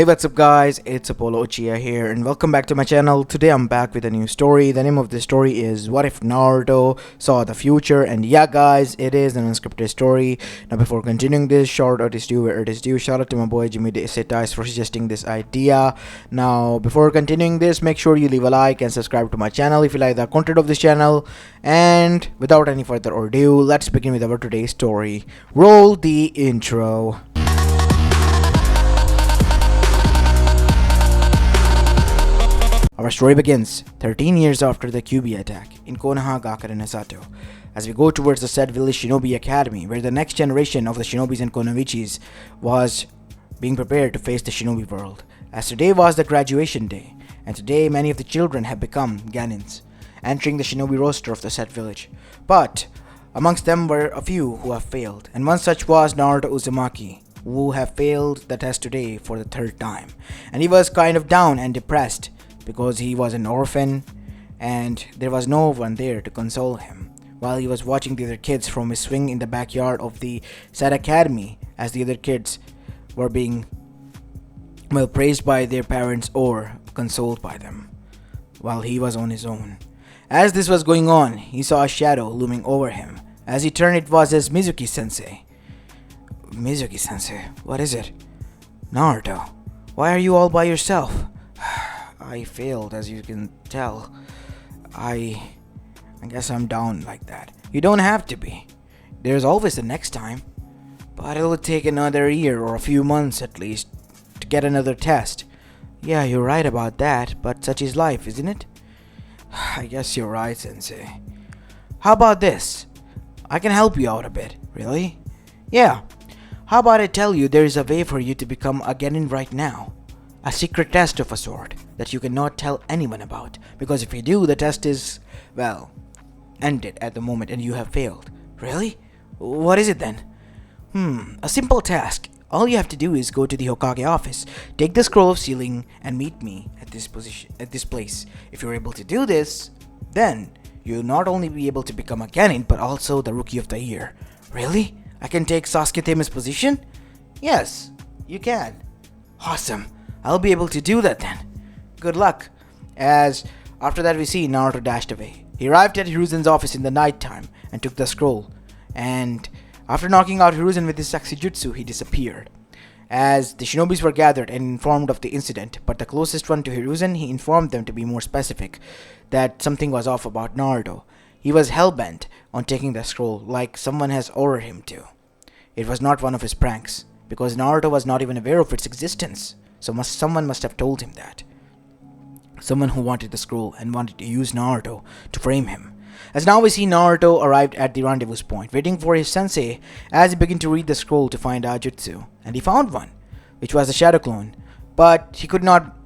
Hey, what's up guys, it's Apollo Uchiha here and welcome back to my channel. Today I'm back with a new story. The name of the story is What If Naruto Saw the Future, and yeah guys, it is an unscripted story. Now before continuing this, shout out is due where it is due. Shout out to my boy Jimmy De Setais for suggesting this idea. Now before continuing this, make sure you leave a like and subscribe to my channel if you like the content of this channel. And without any further ado, let's begin with our today's story. Roll the intro. Our story begins 13 years after the QB attack in Konohagakure and Sato, as we go towards the said village Shinobi Academy, where the next generation of the Shinobis and Konoichis was being prepared to face the Shinobi world. As today was the graduation day, and today many of the children have become Ganins, entering the Shinobi roster of the said village. But amongst them were a few who have failed, and one such was Naruto Uzumaki, who have failed the test today for the third time, and he was kind of down and depressed because he was an orphan and there was no one there to console him while he was watching the other kids from his swing in the backyard of the said academy, as the other kids were being praised by their parents or consoled by them while he was on his own. As this was going on, he saw a shadow looming over him. As he turned, it was his Mizuki sensei. Mizuki sensei, what is it? Naruto, why are you all by yourself? I failed, as you can tell. I guess I'm down like that. You don't have to be. There's always the next time. But it'll take another year or a few months at least to get another test. Yeah, you're right about that, but such is life, isn't it? I guess you're right, Sensei. How about this? I can help you out a bit. Really? Yeah. How about I tell you there is a way for you to become a Genin right now? A secret test of a sort that you cannot tell anyone about, because if you do, the test is, ended at the moment and you have failed. Really? What is it then? A simple task. All you have to do is go to the Hokage office, take the scroll of sealing, and meet me at this place. If you're able to do this, then you'll not only be able to become a Genin, but also the Rookie of the Year. Really? I can take Sasuke Tema's position? Yes, you can. Awesome. I'll be able to do that then. Good luck. As after that we see Naruto dashed away. He arrived at Hiruzen's office in the night time and took the scroll. And after knocking out Hiruzen with his sexy jutsu, he disappeared. As the shinobis were gathered and informed of the incident, but the closest one to Hiruzen, he informed them to be more specific, that something was off about Naruto. He was hell-bent on taking the scroll, like someone has ordered him to. It was not one of his pranks, because Naruto was not even aware of its existence. So someone must have told him that. Someone who wanted the scroll and wanted to use Naruto to frame him. As now we see Naruto arrived at the rendezvous point, waiting for his sensei as he began to read the scroll to find a jutsu. And he found one, which was a shadow clone. But he could not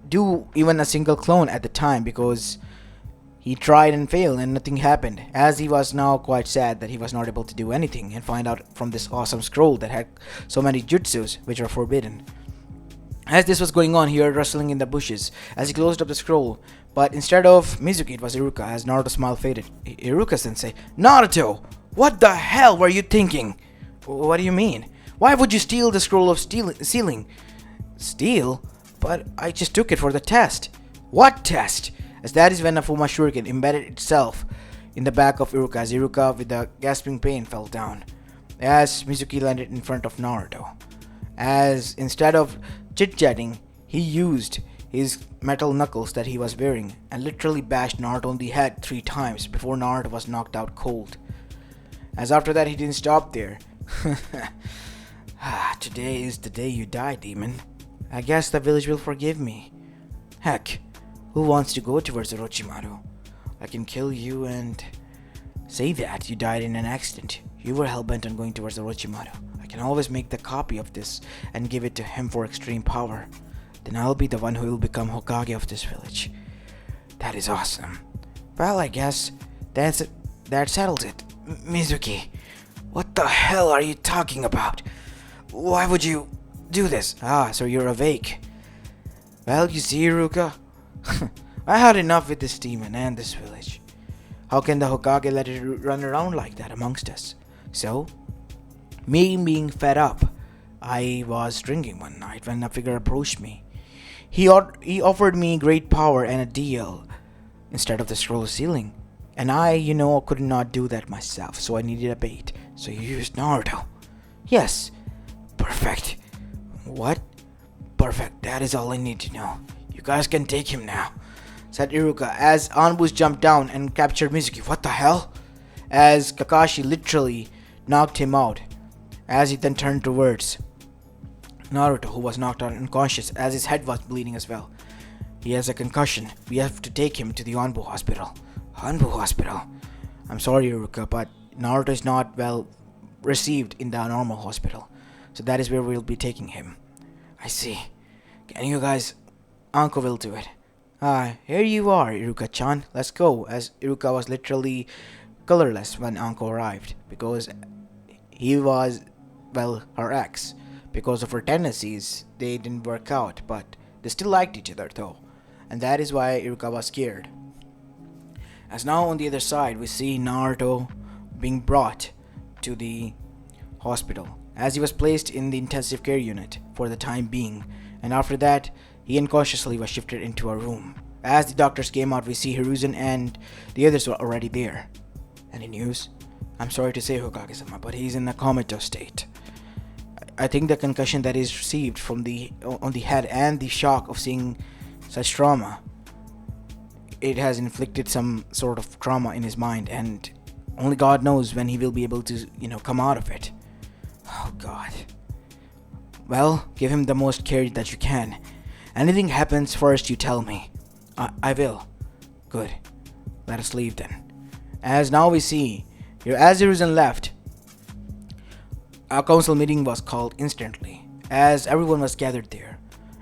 do even a single clone at the time because he tried and failed and nothing happened, as he was now quite sad that he was not able to do anything and find out from this awesome scroll that had so many jutsus which are forbidden. As this was going on, he heard rustling in the bushes as he closed up the scroll, but instead of Mizuki, it was Iruka. As Naruto's smile faded. Iruka-sensei, Naruto, what the hell were you thinking? What do you mean? Why would you steal the scroll of sealing? Steal? But I just took it for the test. What test? As that is when a Fuma Shuriken embedded itself in the back of Iruka, as Iruka with a gasping pain fell down, as Mizuki landed in front of Naruto. As instead of chit-chatting, he used his metal knuckles that he was wearing and literally bashed Naruto on the head 3 times before Naruto was knocked out cold. As after that he didn't stop there. Today is the day you die, demon. I guess the village will forgive me. Heck, who wants to go towards Orochimaru? I can kill you and say that you died in an accident. You were hellbent on going towards Orochimaru. I can always make the copy of this and give it to him for extreme power. Then I'll be the one who will become Hokage of this village. That is awesome. Well, I guess that settles it. Mizuki, what the hell are you talking about? Why would you do this? So you're awake. Well, you see, Iruka, I had enough with this demon and this village. How can the Hokage let it run around like that amongst us? So, me being fed up I was drinking one night when a figure approached me. He offered me great power and a deal instead of the scroll ceiling. And I, could not do that myself, so I needed a bait. So you used Naruto. Yes. Perfect. What? Perfect. That is all I need to know. You guys can take him now, said Iruka as Anbus jumped down and captured Mizuki. What the hell? As Kakashi literally knocked him out, as he then turned towards Naruto, who was knocked out unconscious as his head was bleeding as well. He has a concussion. We have to take him to the Anbu hospital. Anbu hospital? I'm sorry, Iruka, but Naruto is not well received in the normal hospital. So that is where we'll be taking him. I see. Can you guys... Uncle will do it. Here you are, Iruka-chan. Let's go. As Iruka was literally colorless when Anko arrived, because he was, her ex. Because of her tendencies, they didn't work out, but they still liked each other though. And that is why Iruka was scared. As now on the other side, we see Naruto being brought to the hospital, as he was placed in the intensive care unit for the time being, and after that, he unconsciously was shifted into a room. As the doctors came out, we see Hiruzen and the others were already there. Any news? I'm sorry to say, Hokage-sama, but he's in a comatose state. I think the concussion that is received from on the head and the shock of seeing such trauma, it has inflicted some sort of trauma in his mind, and only God knows when he will be able to, come out of it. Oh God. Well, give him the most care that you can. Anything happens, first you tell me. I will. Good. Let us leave then. As now we see, as Hiruzen left, a council meeting was called instantly, as everyone was gathered there.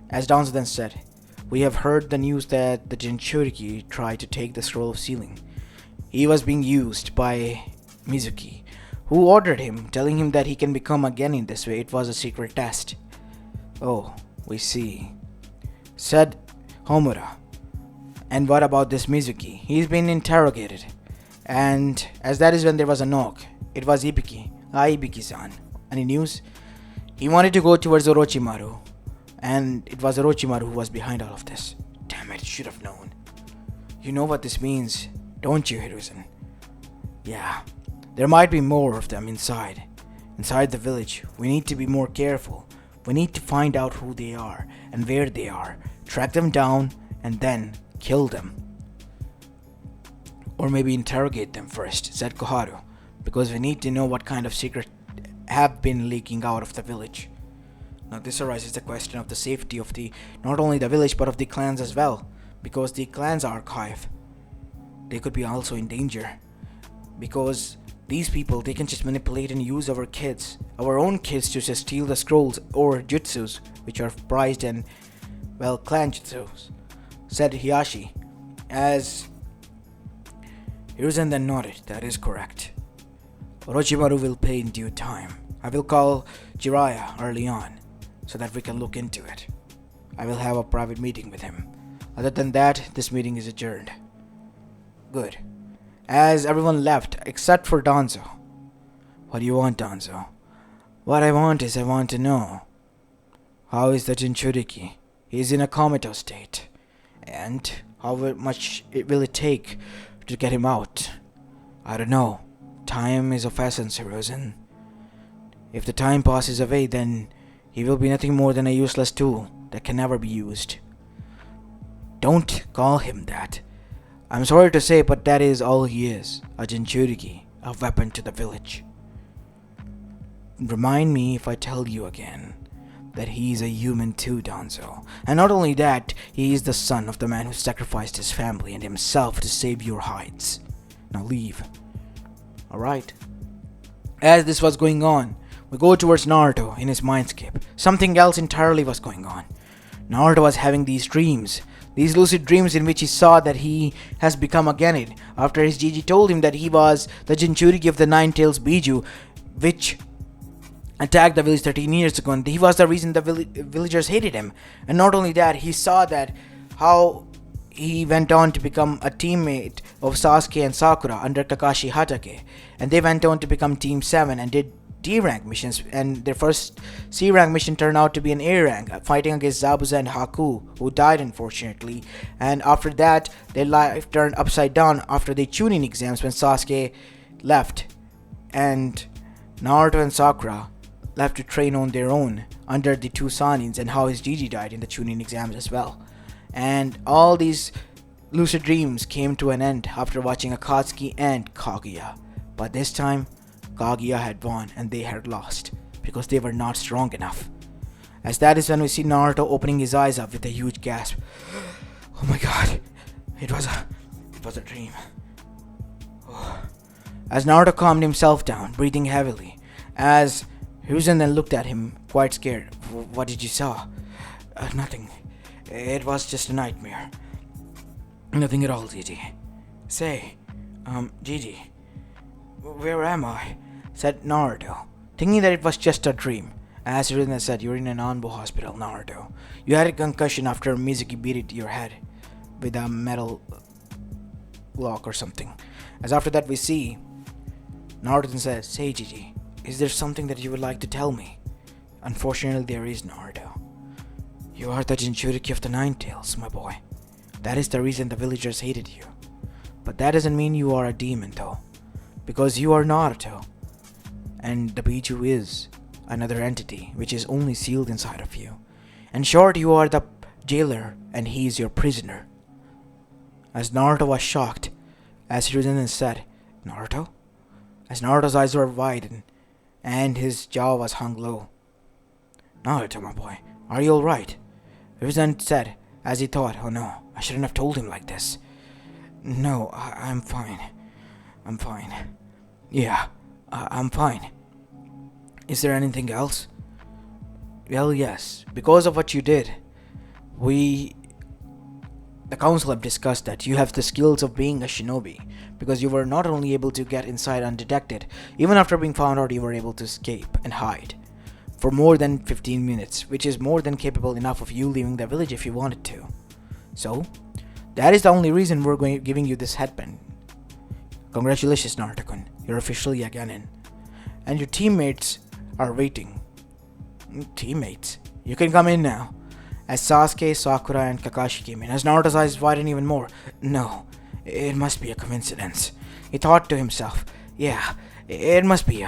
As Danzo then said, we have heard the news that the Jinchuriki tried to take the scroll of sealing. He was being used by Mizuki, who ordered him, telling him that he can become again in this way. It was a secret test. Oh, we see, said Homura. And what about this Mizuki? He's been interrogated. And as that is when there was a knock. It was Ibiki. Ibiki-san. Any news? He wanted to go towards Orochimaru. And it was Orochimaru who was behind all of this. Damn it, should have known. You know what this means, don't you, Hiruzen? Yeah. There might be more of them inside the village. We need to be more careful. We need to find out who they are and where they are, track them down, and then kill them. Or maybe interrogate them first, said Koharu, because we need to know what kind of secret have been leaking out of the village. Now this arises the question of the safety of not only the village but of the clans as well, because the clans archive, they could be also in danger, because these people, they can just manipulate and use our own kids to just steal the scrolls or jutsus, which are prized and, clan jutsus, said Hiyashi, as Hiruzen then nodded. That is correct. Orochimaru will pay in due time. I will call Jiraiya early on, so that we can look into it. I will have a private meeting with him. Other than that, this meeting is adjourned. Good. As everyone left, except for Danzo. What do you want, Danzo? What I want to know. How is the Jinchuriki? He is in a comatose state. And how much will it take to get him out? I don't know. Time is of essence, Hiruzen. If the time passes away, then he will be nothing more than a useless tool that can never be used. Don't call him that. I'm sorry to say, but that is all he is. A Jinchuriki, a weapon to the village. Remind me if I tell you again that he is a human too, Danzo. And not only that, he is the son of the man who sacrificed his family and himself to save your hides. Now leave. Alright. As this was going on, we go towards Naruto in his mindscape. Something else entirely was going on. Naruto was having these dreams. These lucid dreams in which he saw that he has become a Genin after his Jiji told him that he was the Jinchuriki of the Nine-Tails Biju, which attacked the village 13 years ago, and he was the reason the villagers hated him. And not only that, he saw that how he went on to become a teammate of Sasuke and Sakura under Kakashi Hatake, and they went on to become Team 7 and did D rank missions, and their first C rank mission turned out to be an A rank, fighting against Zabuza and Haku, who died unfortunately. And after that, their life turned upside down after the Chunin exams when Sasuke left, and Naruto and Sakura left to train on their own under the two Sanins, and how his Gigi died in the Chunin exams as well. And all these lucid dreams came to an end after watching Akatsuki and Kaguya. But this time, Kaguya had won and they had lost because they were not strong enough. As that is when we see Naruto opening his eyes up with a huge gasp. Oh my god, it was a dream. Oh. As Naruto calmed himself down, breathing heavily, as Hiruzen then looked at him, quite scared. What did you saw? Nothing. It was just a nightmare. Nothing at all, Gigi. Say, Gigi, where am I? Said Naruto, thinking that it was just a dream. As Hiruzen said, you're in an Anbo hospital, Naruto. You had a concussion after Mizuki beat it to your head with a metal block or something. As after that we see Naruto says, say Gigi, is there something that you would like to tell me? Unfortunately there is, Naruto. You are the Jinchuriki of the Nine Tails, my boy. That is the reason the villagers hated you. But that doesn't mean you are a demon though. Because you are Naruto. And the Biju is another entity which is only sealed inside of you. In short, you are the jailer and he is your prisoner. As Naruto was shocked, as Hiruzen said, Naruto? As Naruto's eyes were wide and his jaw was hung low. Naruto, my boy, are you alright? Hiruzen said, as he thought, oh no, I shouldn't have told him like this. No, I'm fine. I'm fine. Yeah, I'm fine. Is there anything else? Well, yes. Because of what you did, the council have discussed that you have the skills of being a shinobi. Because you were not only able to get inside undetected, even after being found out you were able to escape and hide for more than 15 minutes, which is more than capable enough of you leaving the village if you wanted to. So, that is the only reason we're giving you this headband. Congratulations, Naruto-kun. You're officially a Genin. And your teammates are waiting. Teammates? You can come in now. As Sasuke, Sakura, and Kakashi came in, as Naruto's eyes widened even more. No, it must be a coincidence. He thought to himself, yeah, it must be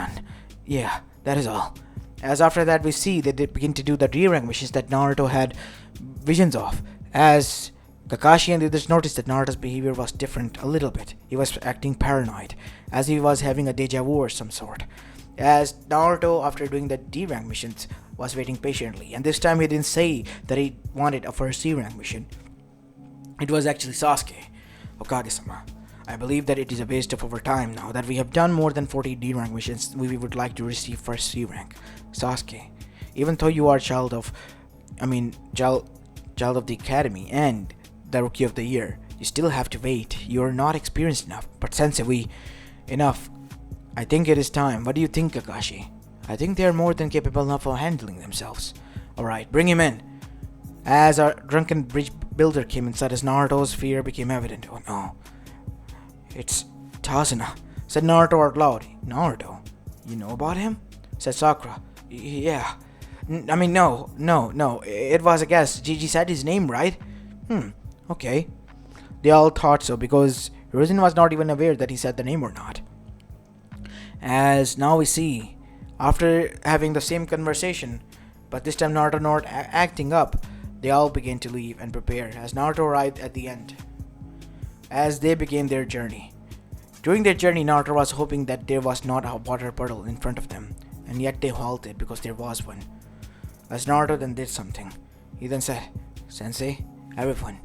yeah, that is all. As after that we see that they begin to do the D-rank missions that Naruto had visions of. As Kakashi and the others noticed that Naruto's behavior was different a little bit. He was acting paranoid, as he was having a deja vu or some sort. As Naruto, after doing the D-rank missions, was waiting patiently. And this time he didn't say that he wanted a first C-rank mission. It was actually Sasuke. Okage-sama, I believe that it is a waste of our time now that we have done more than 40 D-rank missions. We would like to receive first C-rank. Sasuke, even though you are child of the academy and the rookie of the year, you still have to wait. You are not experienced enough. But sensei, enough. I think it is time. What do you think, Kakashi? I think they are more than capable enough of handling themselves. Alright, bring him in. As our drunken bridge builder came inside, as Naruto's fear became evident. Oh no. It's Tazuna, said Naruto out loud. Naruto? You know about him? Said Sakura. Yeah. No. It was a guess. Gigi said his name, right? Okay. They all thought so because Hiruzen was not even aware that he said the name or not. As now we see, after having the same conversation, but this time Naruto not acting up, they all began to leave and prepare as Naruto arrived at the end. As they began their journey. During their journey, Naruto was hoping that there was not a water puddle in front of them, and yet they halted because there was one. As Naruto then did something, he then said, Sensei, everyone,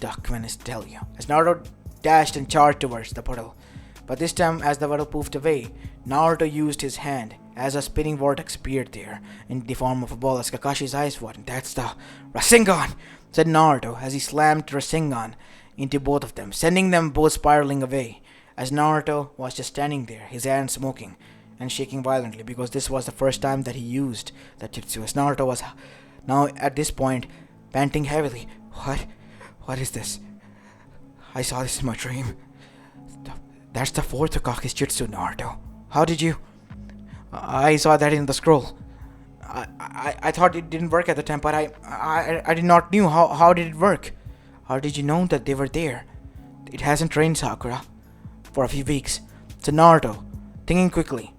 duck when I tell you. As Naruto dashed and charged towards the puddle. But this time, as the puddle poofed away, Naruto used his hand as a spinning vortex appeared there in the form of a ball as Kakashi's eyes widened. That's the Rasengan, said Naruto as he slammed Rasengan into both of them, sending them both spiraling away. As Naruto was just standing there, his hands smoking and shaking violently because this was the first time that he used the jutsu. As Naruto was now at this point panting heavily. What is this? I saw this in my dream. That's the fourth Hokage's jutsu, Naruto. How did you? I saw that in the scroll. I thought it didn't work at the time, but I did not knew how did it work. How did you know that they were there? It hasn't rained, Sakura, for a few weeks. So Naruto, thinking quickly.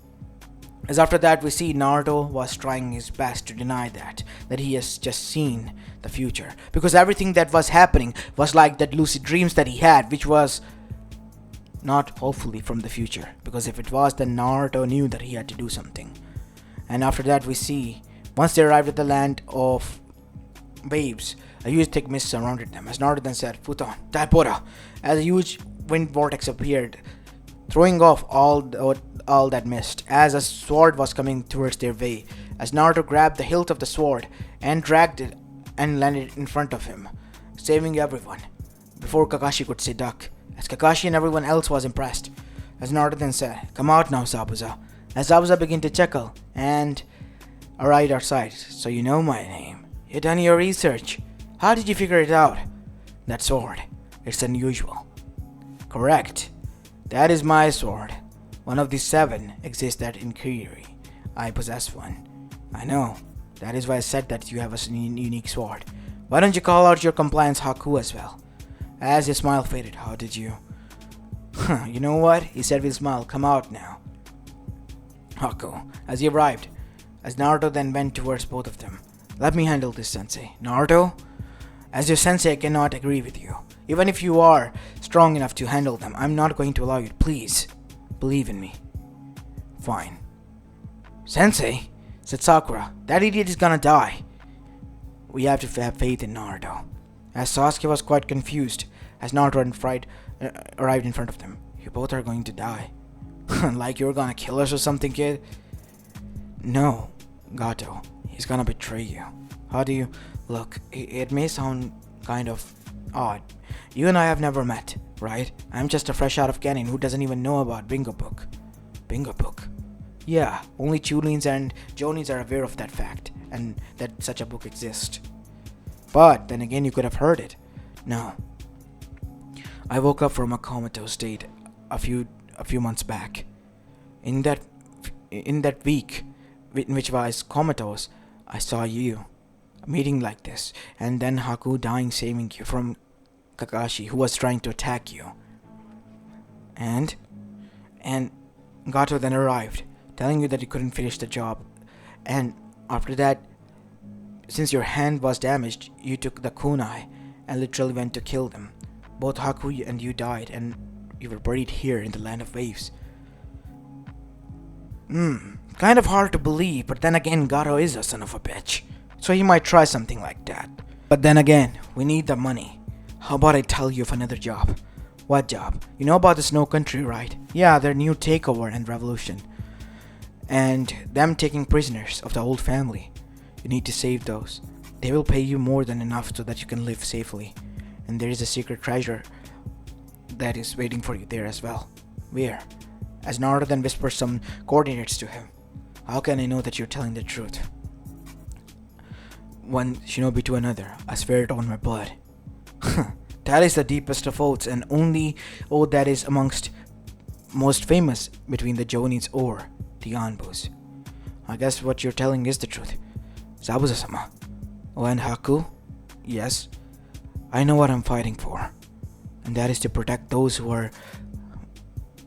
As after that we see Naruto was trying his best to deny that he has just seen the future. Because everything that was happening was like that lucid dreams that he had, which was not hopefully from the future. Because if it was, then Naruto knew that he had to do something. And after that we see, once they arrived at the land of waves, a huge thick mist surrounded them. As Naruto then said, Futon, Taipora, as a huge wind vortex appeared, throwing off all that mist, as a sword was coming towards their way. As Naruto grabbed the hilt of the sword and dragged it and landed in front of him, saving everyone, before Kakashi could say duck. As Kakashi and everyone else was impressed. As Naruto then said, come out now, Zabuza. As Zabuza began to chuckle and arrived outside. So you know my name. You done your research. How did you figure it out? That sword. It's unusual. Correct. That is my sword. One of the 7 exists in Kiri. I possess one. I know. That is why I said that you have a unique sword. Why don't you call out your compliance Haku as well? As his smile faded, how did you? You know what? He said with a smile, come out now. Haku, as he arrived, as Naruto then went towards both of them. Let me handle this, sensei. Naruto? As your sensei, I cannot agree with you. Even if you are strong enough to handle them, I'm not going to allow you. Please, believe in me. Fine. Sensei, said Sakura, that idiot is gonna die. We have to have faith in Naruto. As Sasuke was quite confused, as Naruto arrived in front of them. You both are going to die. Like you're gonna kill us or something, kid? No, Gato. He's gonna betray you. How do you... Look, it may sound kind of odd. You and I have never met, right? I'm just a fresh out of cannon who doesn't even know about Bingo Book. Bingo Book? Yeah, only Chulins and Jonins are aware of that fact, and that such a book exists. But then again, you could have heard it. No. I woke up from a comatose state a few months back. In that week in which I was comatose, I saw you. A meeting like this, and then Haku dying saving you from Kakashi, who was trying to attack you. And Gato then arrived, telling you that he couldn't finish the job. And after that, since your hand was damaged, you took the kunai and literally went to kill them. Both Haku and you died, and you were buried here in the land of waves. Kind of hard to believe, but then again, Gato is a son of a bitch. So he might try something like that. But then again, we need the money. How about I tell you of another job? What job? You know about the Snow Country, right? Yeah, their new takeover and revolution. And them taking prisoners of the old family. You need to save those. They will pay you more than enough so that you can live safely. And there is a secret treasure that is waiting for you there as well. Where? As Naruto then whispers some coordinates to him. How can I know that you're telling the truth? One shinobi to another, I swear it on my blood. That is the deepest of oaths, and only oath that is amongst most famous between the Jonins or the Anbus. I guess what you're telling is the truth. Zabuza-sama. Oh, and Haku? Yes. I know what I'm fighting for. And that is to protect those who are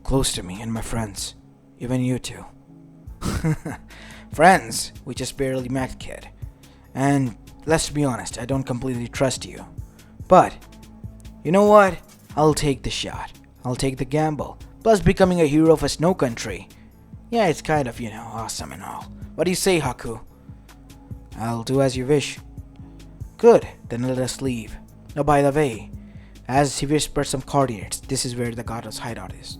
close to me and my friends. Even you two. Friends? We just barely met, kid. And let's be honest, I don't completely trust you. But, you know what? I'll take the shot. I'll take the gamble. Plus becoming a hero of a snow country. Yeah, it's kind of, awesome and all. What do you say, Haku? I'll do as you wish. Good, then let us leave. Oh, by the way, as he whispers some coordinates, this is where the Gato's hideout is.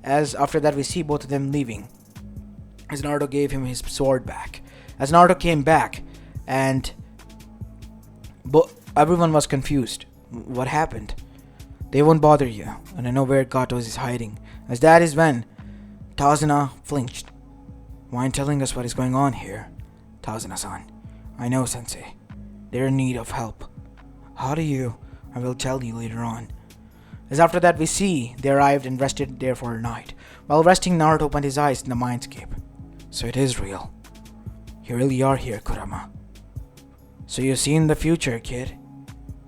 As after that we see both of them leaving. As Naruto gave him his sword back. As Naruto came back, and everyone was confused. What happened? They won't bother you, and I know where Gatos is hiding. As that is when Tazuna flinched. Mind telling us what is going on here? Tazuna-san. I know, sensei. They're in need of help. How do you? I will tell you later on. As after that we see they arrived and rested there for a night. While resting, Naruto opened his eyes in the mindscape. So it is real. You really are here, Kurama. So you seen the future, kid.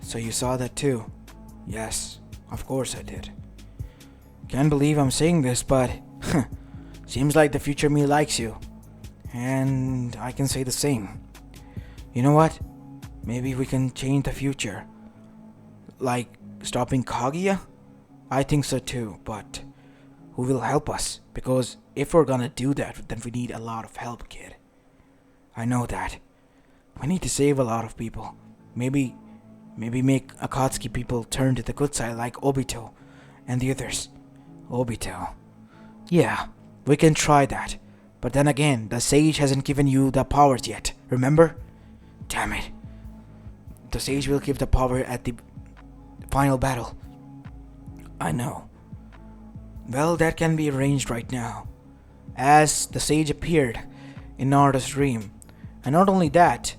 So you saw that too. Yes, of course I did. Can't believe I'm saying this, but seems like the future me likes you. And I can say the same. You know what? Maybe we can change the future. Like stopping Kaguya? I think so too, but who will help us? Because if we're gonna do that, then we need a lot of help, kid. I know that. We need to save a lot of people. Maybe make Akatsuki people turn to the good side like Obito and the others. Obito. Yeah, we can try that. But then again, the sage hasn't given you the powers yet, remember? Damn it. The sage will give the power at the final battle. I know. Well, that can be arranged right now. As the sage appeared in Naruto's dream. And not only that,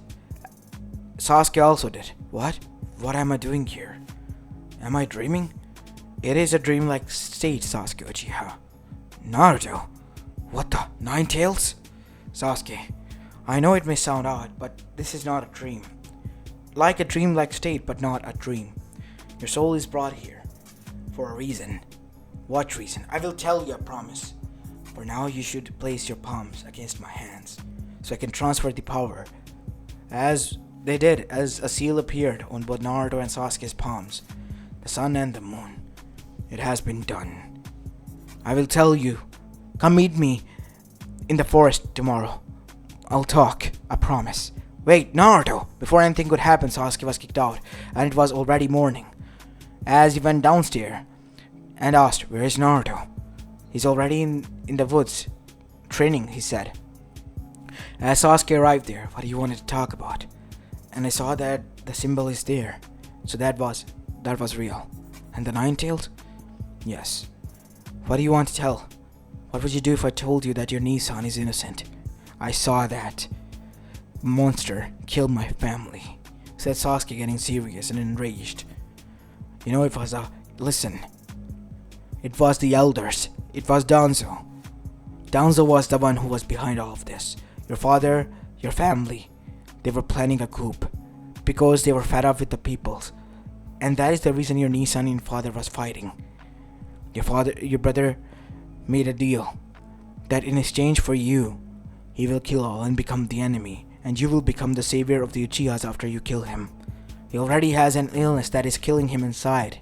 Sasuke also did. What? What am I doing here? Am I dreaming? It is a dreamlike state, Sasuke Uchiha. Naruto? What the? Nine tails? Sasuke, I know it may sound odd, but this is not a dream. Like a dreamlike state, but not a dream. Your soul is brought here for a reason. What reason? I will tell you, I promise. For now, you should place your palms against my hands, so I can transfer the power. As they did, as a seal appeared on both Naruto and Sasuke's palms, the sun and the moon. It has been done. I will tell you. Come meet me in the forest tomorrow. I'll talk, I promise. Wait, Naruto! Before anything could happen, Sasuke was kicked out, and it was already morning. As he went downstairs and asked, where is Naruto? He's already in the woods, training, he said. As Sasuke arrived there, what do you wanted to talk about? And I saw that the symbol is there. So that was real. And the nine tails? Yes. What do you want to tell? What would you do if I told you that your Nissan is innocent? I saw that monster kill my family, said Sasuke, getting serious and enraged. You know, listen. It was the elders. It was Danzo. Danzo was the one who was behind all of this. Your father, your family, they were planning a coup because they were fed up with the peoples. And that is the reason your Nissan and father was fighting. Your brother made a deal that in exchange for you, he will kill all and become the enemy, and you will become the savior of the Uchihas after you kill him. He already has an illness that is killing him inside.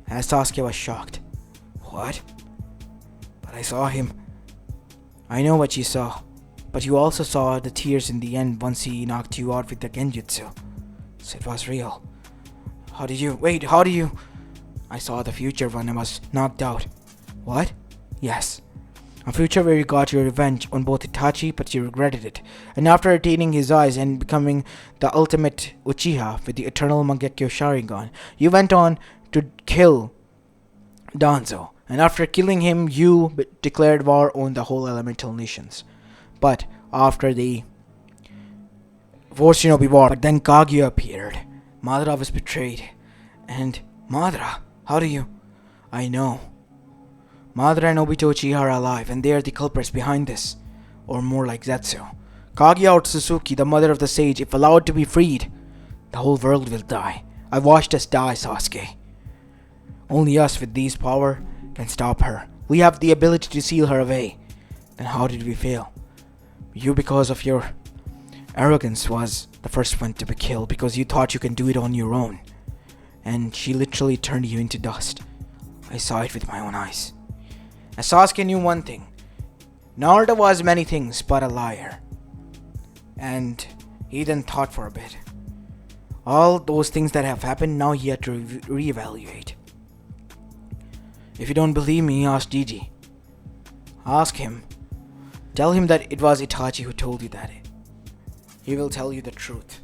As Sasuke was shocked. What? But I saw him. I know what you saw, but you also saw the tears in the end once he knocked you out with the genjutsu. So it was real. How do you? I saw the future when I was knocked out. What? Yes. A future where you got your revenge on both Itachi, but you regretted it. And after attaining his eyes and becoming the ultimate Uchiha with the eternal Mangekyo Sharingan, you went on to kill Danzo. And after killing him, you declared war on the whole elemental nations. But after the Fourth Shinobi War, but then Kaguya appeared. Madara was betrayed. And Madara, how do you? I know. Madara and Obito Uchiha are alive, and they are the culprits behind this. Or more like Zetsu. Kaguya or Suzuki, the mother of the sage, if allowed to be freed, the whole world will die. I watched us die, Sasuke. Only us with these power can stop her. We have the ability to seal her away. Then how did we fail? You, because of your arrogance, was the first one to be killed because you thought you can do it on your own. And she literally turned you into dust. I saw it with my own eyes. As Sasuke knew one thing. Naruto was many things but a liar. And he then thought for a bit. All those things that have happened, now he had to reevaluate. If you don't believe me, ask Gigi. Ask him. Tell him that it was Itachi who told you that. He will tell you the truth.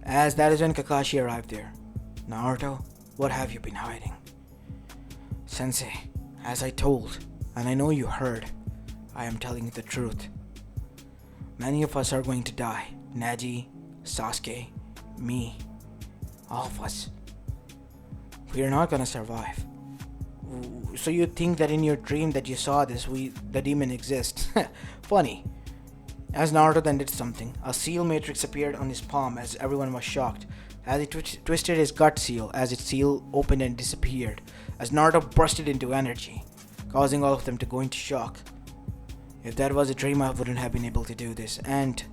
As that is when Kakashi arrived there. Naruto, what have you been hiding? Sensei, as I told, and I know you heard, I am telling you the truth. Many of us are going to die. Neji, Sasuke, me, all of us. We are not gonna survive. So you think that in your dream that you saw this, the demon exists? Funny. As Naruto then did something, a seal matrix appeared on his palm as everyone was shocked. As he twisted his gut seal, as its seal opened and disappeared, as Naruto bursted into energy, causing all of them to go into shock. If that was a dream, I wouldn't have been able to do this, and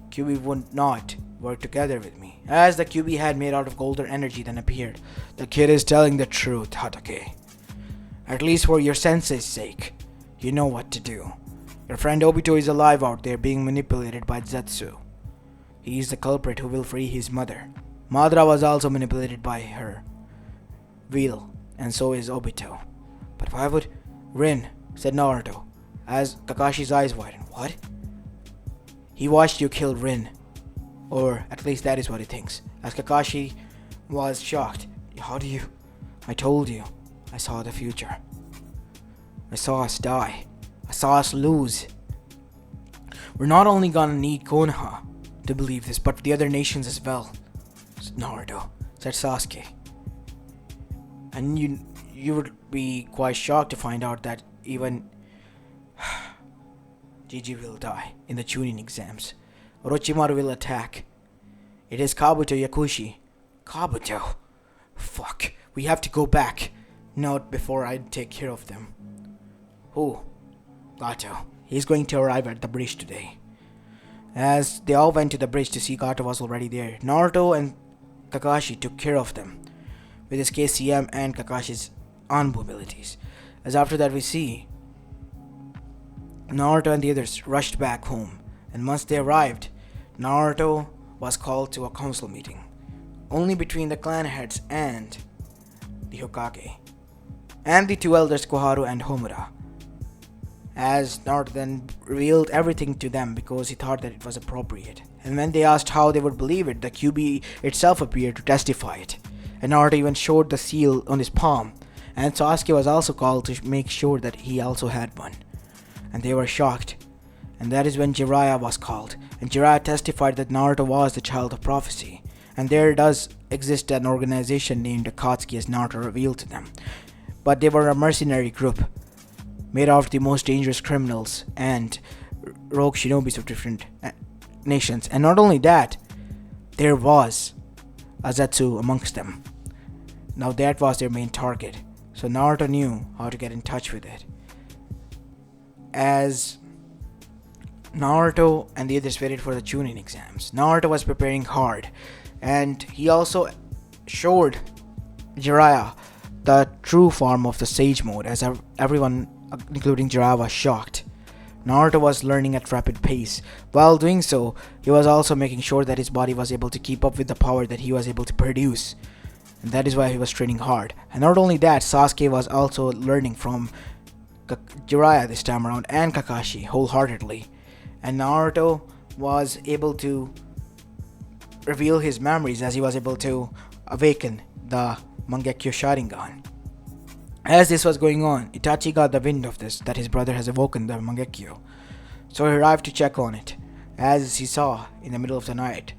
QB would not work together with me. As the QB had made out of golden energy then appeared, the kid is telling the truth, Hatake. At least for your sensei's sake, you know what to do. Your friend Obito is alive out there being manipulated by Zetsu. He is the culprit who will free his mother. Madara was also manipulated by her will, and so is Obito. But why would Rin, said Naruto, as Kakashi's eyes widened. What? He watched you kill Rin. Or at least that is what he thinks. As Kakashi was shocked. How do you? I told you. I saw the future. I saw us die. I saw us lose. We're not only gonna need Konoha to believe this, but the other nations as well, said Naruto, said Sasuke. And you would be quite shocked to find out that even Gigi will die in the Chunin exams. Orochimaru will attack. It is Kabuto Yakushi. Kabuto? Fuck. We have to go back. Not before I take care of them. Who? Gato. He's going to arrive at the bridge today. As they all went to the bridge to see Gato was already there, Naruto and Kakashi took care of them with his KCM and Kakashi's Anbu abilities. As after that we see Naruto and the others rushed back home, and once they arrived, Naruto was called to a council meeting, only between the clan heads and the Hokage, and the two elders Koharu and Homura. As Naruto then revealed everything to them because he thought that it was appropriate. And when they asked how they would believe it, the QB itself appeared to testify it. And Naruto even showed the seal on his palm, and Sasuke was also called to make sure that he also had one. And they were shocked. And that is when Jiraiya was called, and Jiraiya testified that Naruto was the child of prophecy. And there does exist an organization named Akatsuki, as Naruto revealed to them. But they were a mercenary group made of the most dangerous criminals and rogue shinobis of different nations. And not only that, there was a Zetsu amongst them. Now that was their main target. So Naruto knew how to get in touch with it. As Naruto and the others waited for the Chunin exams, Naruto was preparing hard, and he also showed Jiraiya the true form of the Sage Mode, as everyone, including Jiraiya, was shocked. Naruto was learning at rapid pace. While doing so, he was also making sure that his body was able to keep up with the power that he was able to produce. And that is why he was training hard. And not only that, Sasuke was also learning from Jiraiya this time around, and Kakashi wholeheartedly. And Naruto was able to reveal his memories as he was able to awaken the Mangekyo Sharingan. As this was going on, Itachi got the wind of this, that his brother has awoken the Mangekyo. So he arrived to check on it, as he saw in the middle of the night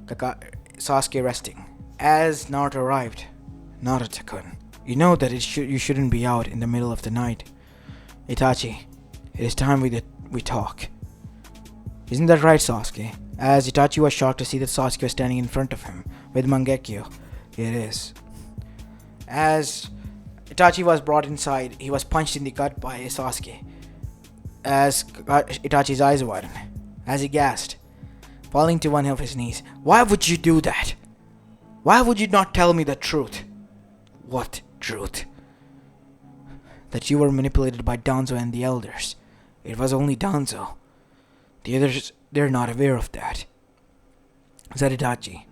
Sasuke resting. As Naruto arrived, Naruto-kun, you know that you shouldn't be out in the middle of the night. Itachi, it is time we talk. Isn't that right, Sasuke? As Itachi was shocked to see that Sasuke was standing in front of him with Mangekyo. It is. As Itachi was brought inside, he was punched in the gut by Sasuke. As Itachi's eyes widened, as he gasped, falling to one of his knees. Why would you do that? Why would you not tell me the truth? What truth? That you were manipulated by Danzo and the elders. It was only Danzo. The others, they're not aware of that, said Itachi.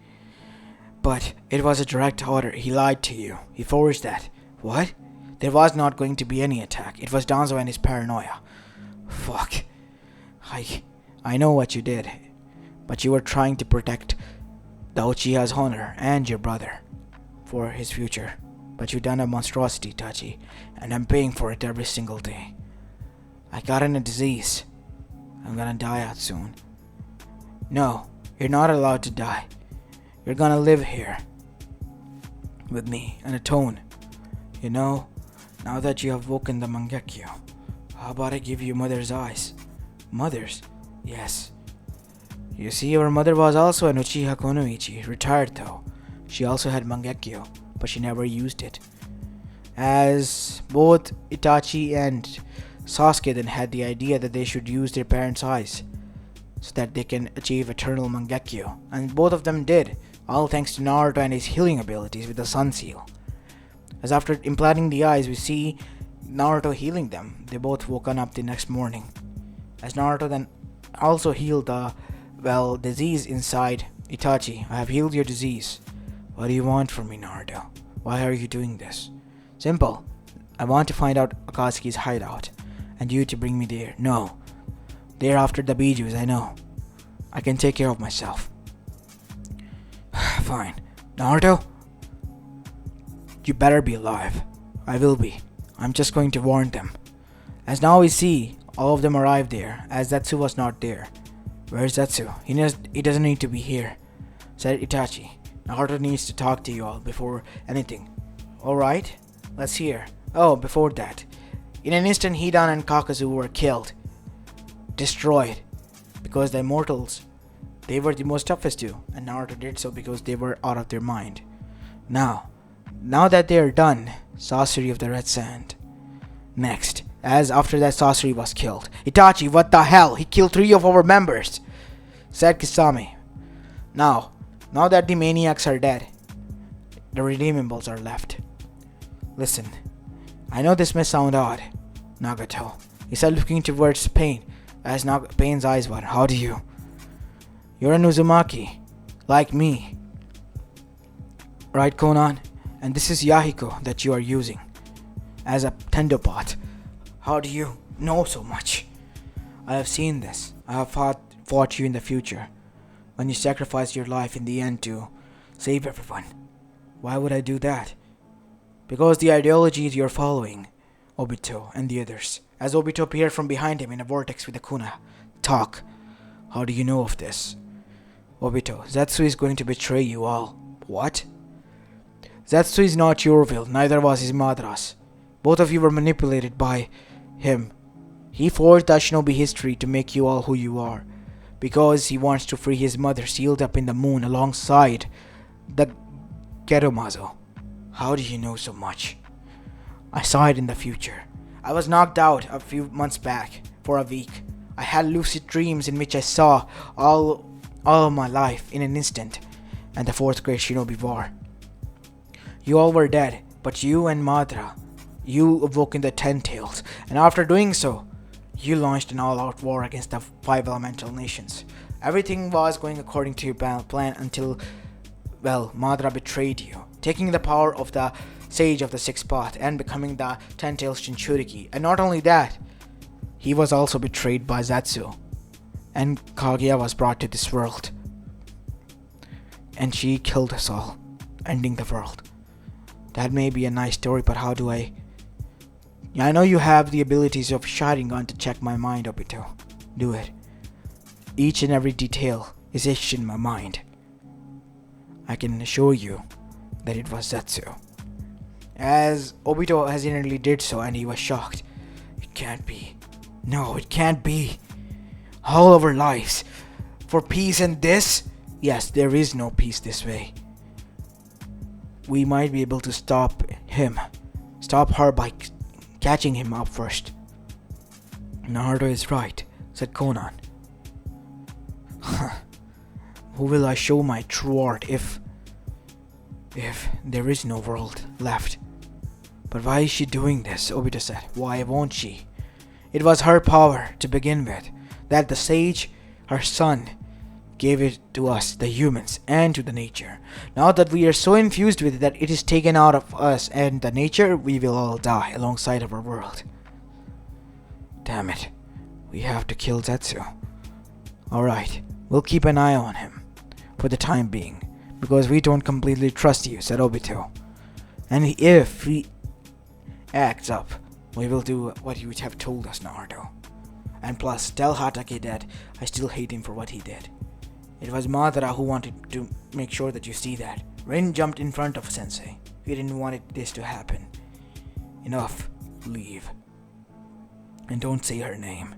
But it was a direct order. He lied to you. He forged that. What? There was not going to be any attack. It was Danzo and his paranoia. Fuck. I know what you did. But you were trying to protect the Uchiha's honor and your brother for his future. But you done a monstrosity, Itachi, and I'm paying for it every single day. I got in a disease. I'm gonna die out soon. No, you're not allowed to die. You're gonna live here with me and atone. You know, Now that you have woken the Mangekyo, how about I give you mother's eyes? Mother's? Yes. You see, your mother was also an Uchiha Kunoichi, retired though. She also had Mangekyo, but she never used it. As both Itachi and Sasuke then had the idea that they should use their parents' eyes so that they can achieve eternal Mangekyo, and both of them did, all thanks to Naruto and his healing abilities with the Sun Seal. As after implanting the eyes, we see Naruto healing them. They both woken up the next morning. As Naruto then also healed the, disease inside Itachi. I have healed your disease. What do you want from me, Naruto? Why are you doing this? Simple. I want to find out Akatsuki's hideout, and you to bring me there. No. They're after the Bijus, I know. I can take care of myself. Fine. Naruto? You better be alive. I will be. I'm just going to warn them. As now we see, all of them arrived there, as Zetsu was not there. Where's Zetsu? He doesn't need to be here, said Itachi. Naruto needs to talk to you all before anything. Alright, let's hear. Oh, before that. In an instant, Hidan and Kakazu were killed. Destroyed. Because the immortals, they were the most toughest too, and Naruto did so because they were out of their mind. Now that they are done, Sorcery of the Red Sand. Next, as after that Sorcery was killed. Itachi, what the hell? He killed 3 of our members, said Kisame. Now that the maniacs are dead, the redeemables are left. Listen, I know this may sound odd, Nagato, he said, looking towards Pain, as Pain's eyes were. How do you? You're a Uzumaki, like me. Right, Konan? And this is Yahiko that you are using as a tendopot. How do you know so much? I have seen this. I have fought you in the future, when you sacrificed your life in the end to save everyone. Why would I do that? Because the ideologies you're following, Obito and the others. As Obito appeared from behind him in a vortex with a kuna. Talk. How do you know of this? Obito, Zetsu is going to betray you all. What? Zetsu is not your will, neither was his Madras. Both of you were manipulated by him. He forged the shinobi history to make you all who you are, because he wants to free his mother sealed up in the moon alongside the Geromazo. How do you know so much? I saw it in the future. I was knocked out a few months back for a week. I had lucid dreams in which I saw all of my life in an instant, and the 4th Great Shinobi War. You all were dead, but you and Madara, you awoke in the 10 Tails, and after doing so, you launched an all-out war against the 5 elemental nations. Everything was going according to your plan until, Madara betrayed you, taking the power of the Sage of the 6th Path and becoming the 10 Tails Jinchuriki. And not only that, he was also betrayed by Zetsu, and Kaguya was brought to this world. And she killed us all, ending the world. That may be a nice story, but how do I... I know you have the abilities of Sharingan to check my mind, Obito. Do it. Each and every detail is etched in my mind. I can assure you that it was Zetsu. As Obito hesitantly did so, and he was shocked. It can't be. No, it can't be. All our lives. For peace and this? Yes, there is no peace this way. We might be able to stop him. Stop her by catching him up first. Naruto is right, said Konan. Who will I show my true art if there is no world left? But why is she doing this? Obito said. Why won't she? It was her power to begin with, that the sage, her son, gave it to us, the humans, and to the nature. Now that we are so infused with it that it is taken out of us and the nature, we will all die alongside of our world. Damn it. We have to kill Zetsu. Alright, we'll keep an eye on him for the time being, because we don't completely trust you, said Obito. And if he acts up, we will do what you have told us, Naruto. And plus, tell Hatake that I still hate him for what he did. It was Madara who wanted to make sure that you see that. Rin jumped in front of Sensei. He didn't want this to happen. Enough. leave. And don't say her name.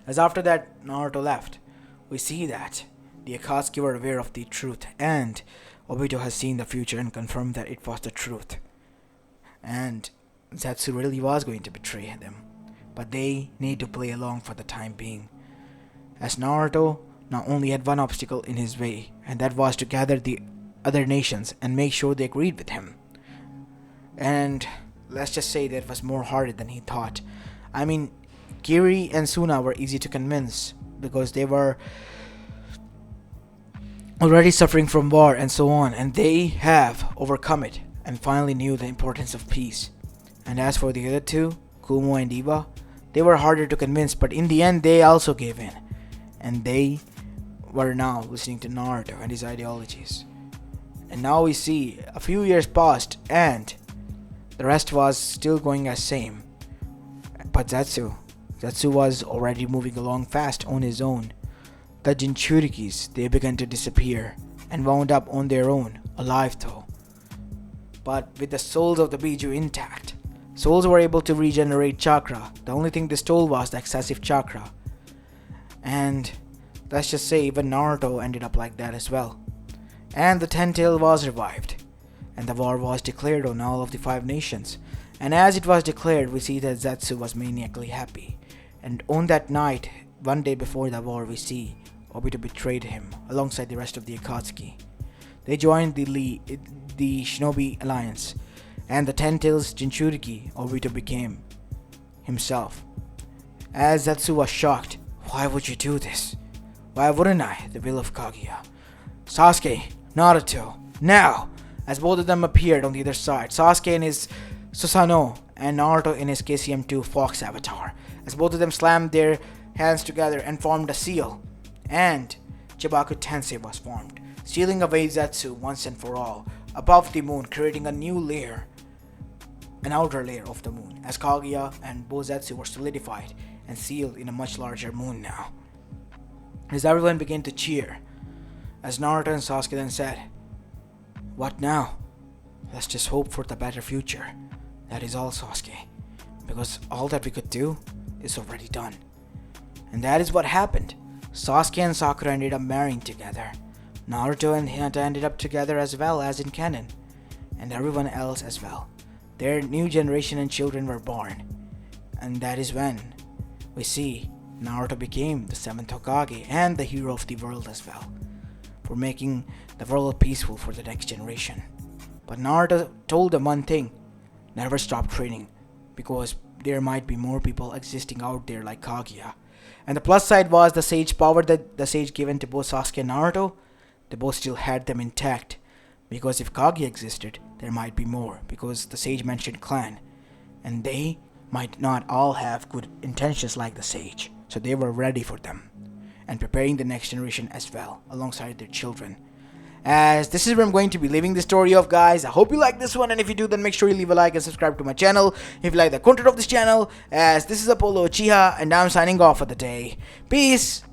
As after that Naruto left, we see that the Akatsuki were aware of the truth, and Obito has seen the future and confirmed that it was the truth. And Zetsu really was going to betray them. But they need to play along for the time being. As Naruto not only had one obstacle in his way, and that was to gather the other nations and make sure they agreed with him. And let's just say that was more harder than he thought. I mean, Kiri and Suna were easy to convince because they were already suffering from war and so on, and they have overcome it and finally knew the importance of peace. And as for the other two, Kumo and Iba, they were harder to convince, but in the end they also gave in, and they were now listening to Naruto and his ideologies. And now we see a few years passed and the rest was still going as same. But Zetsu was already moving along fast on his own. The Jinchurikis, they began to disappear and wound up on their own, alive though. But with the souls of the Biju intact, souls were able to regenerate chakra. The only thing they stole was the excessive chakra. And let's just say even Naruto ended up like that as well. And the Ten-Tail was revived. And the war was declared on all of the 5 nations. And as it was declared, we see that Zetsu was maniacally happy. And on that night, one day before the war, we see Obito betrayed him alongside the rest of the Akatsuki. They joined the Shinobi Alliance, and the Ten-Tails Jinchuriki Obito became himself. As Zetsu was shocked, why would you do this? Why wouldn't I? The will of Kaguya. Sasuke, Naruto, now! As both of them appeared on the other side, Sasuke in his Susanoo and Naruto in his KCM2 Fox avatar, as both of them slammed their hands together and formed a seal, and Chibaku Tensei was formed, sealing away Zetsu once and for all, above the moon, creating a new layer, an outer layer of the moon, as Kaguya and Bozetsu were solidified and sealed in a much larger moon now. As everyone began to cheer, as Naruto and Sasuke then said, "What now? Let's just hope for the better future. That is all, Sasuke, because all that we could do is already done." And that is what happened. Sasuke and Sakura ended up marrying together. Naruto and Hinata ended up together as well as in canon, and everyone else as well. Their new generation and children were born, and that is when we see Naruto became the 7th Hokage and the hero of the world as well, for making the world peaceful for the next generation. But Naruto told them one thing: never stop training, because there might be more people existing out there like Kaguya. And the plus side was the sage power that the sage given to both Sasuke and Naruto. They both still had them intact, because if Kaguya existed, there might be more, because the sage mentioned clan, and they might not all have good intentions like the sage, so they were ready for them and preparing the next generation as well alongside their children. As this is where I'm going to be leaving the story off, guys. I hope you like this one, and if you do, then make sure you leave a like and subscribe to my channel if you like the content of this channel. As this is Apollo Uchiha, and I'm signing off for the day. Peace.